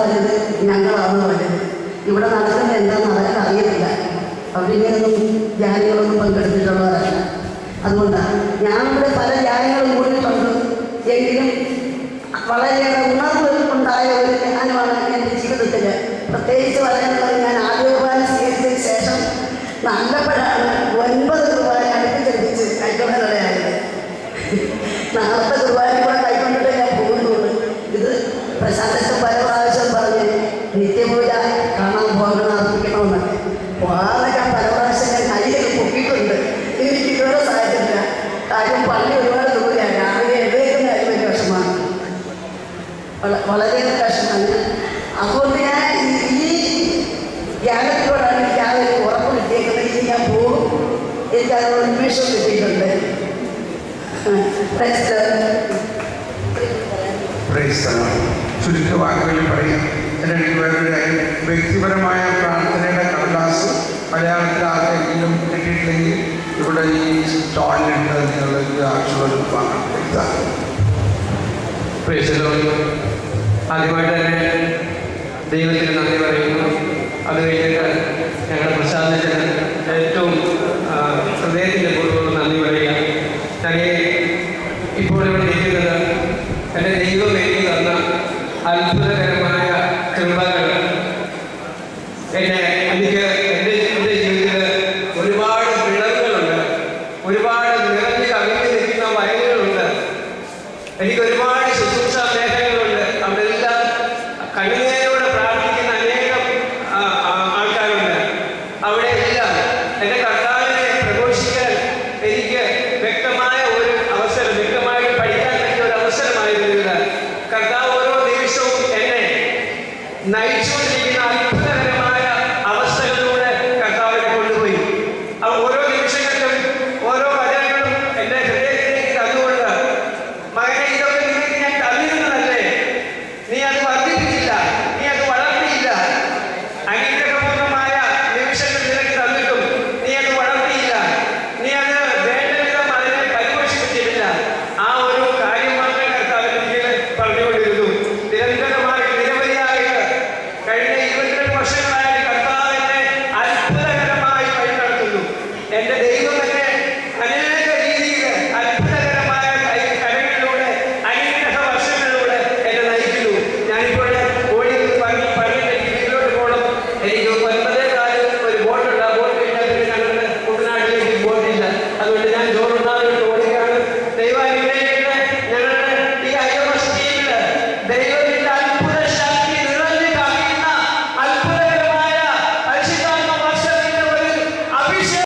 വലുത്, ഞങ്ങളാണ് വലുത്. ഇവിടെ നടക്കുന്നത് എന്താണെന്ന് അവർക്ക് അറിയത്തില്ല. അവരിങ്ങനെയൊന്നും ധ്യാനങ്ങളൊന്നും പങ്കെടുത്തിട്ടുള്ളവരല്ല. അതുകൊണ്ടാണ് ഞാനിവിടെ പല ധ്യാനങ്ങളും കൂടിയിട്ടുണ്ട്. എങ്കിലും വളരെയേറെ ഉണർവ് ഉണ്ടായ ഒരു ധ്യാനമാണ് എൻ്റെ ജീവിതത്തിൽ. പ്രത്യേകിച്ച് പറയാനുള്ളത്, ഞാൻ ആദ്യ കുർബാന സ്വീകരിച്ചതിന് ശേഷം നല്ലപ്പോഴാണ് 9 കുർബാന അടുപ്പിച്ചെടുപ്പിച്ച് കൈക്കൊള്ളാനായത്. നാളത്തെ കുർബാന കൂടെ കൈക്കൊണ്ടിട്ട് ഞാൻ പോകുന്നുള്ളൂ. ഇത് പ്രശാന്തം പല പ്രാവശ്യം പറഞ്ഞ് നിത്യപൂജ കാണാൻ പോകണം, അർപ്പിക്കണമെന്നൊക്കെ പോകാനൊക്കെ പല പ്രാവശ്യം ഞാൻ കയ്യിൽ പൊക്കിയിട്ടുണ്ട്. എനിക്ക് ഇതുവരെ സാധിച്ചില്ല. കാര്യം പള്ളി ഒരുപാട് ദൂരെയാണ്. രാവിലെ എഴുന്നേൽക്കുന്ന കാര്യം വലിയ വിഷമാണ്, വളരെയേറെ കഷ്ടമാണ്. അതുകൊണ്ട് ഞാൻ ഈ ധ്യാനത്തിലൂടെയാണ് എനിക്ക് ആ ഒരു ഉറപ്പ് കിട്ടിയേക്കുന്നത്. ഇനി ഞാൻ പോകും, എനിക്കത് ഉന്മേഷം കിട്ടിയിട്ടുണ്ട്. ചുരുക്ക വാക്കുകളിൽ പറയാം. എനിക്ക് വേറൊരു കാര്യം, വ്യക്തിപരമായ പ്രാർത്ഥനയുടെ കടലാസ് മലയാളത്തിൽ ആർക്കെങ്കിലും കിട്ടിയിട്ടില്ലെങ്കിൽ ഇവിടെ ഈ സ്റ്റാളിലുണ്ട്. നിങ്ങൾക്ക് ആവശ്യമുള്ള ആദ്യമായിട്ട് തന്നെ ദൈവത്തിന് നന്ദി പറയുന്നു. അത് കഴിഞ്ഞിട്ട് ഞങ്ങളുടെ പ്രസാദത്തിന് ഏറ്റവും ഹൃദയത്തിൻ്റെ പൂർവ്വം നന്ദി പറയുക. ഞാൻ ഇപ്പോൾ ഇവിടെ ഇരിക്കുന്നത് എൻ്റെ ദൈവം എനിക്ക് തന്ന അത്ഭുതകരമായ കൃപകൾ. എനിക്ക് എൻ്റെ ജീവിതത്തിൽ ഒരുപാട് വിളവുകളുണ്ട്, ഒരുപാട് നിറഞ്ഞ് കവിഞ്ഞ് നിൽക്കുന്ന വയലുകളുണ്ട്, എനിക്ക് ഒരുപാട് ശുശ്രൂഷ മേഖലകളുണ്ട്. അവിടെല്ലാം കണ്ണുനീരോടെ പ്രാർത്ഥിക്കുന്ന അനേകം ആൾക്കാരുണ്ട്. അവിടെയെല്ലാം എൻ്റെ കർത്താവിനെ പ്രഘോഷിക്കാൻ എനിക്ക് വ്യക്തമായ ഒരു അവസരം, വ്യക്തമായിട്ട് പഠിക്കാൻ പറ്റിയ ഒരു അവസരമായിരുന്നു ഇത്. കർത്താവ് ഓരോ നിമിഷവും എന്നെ നയിച്ചു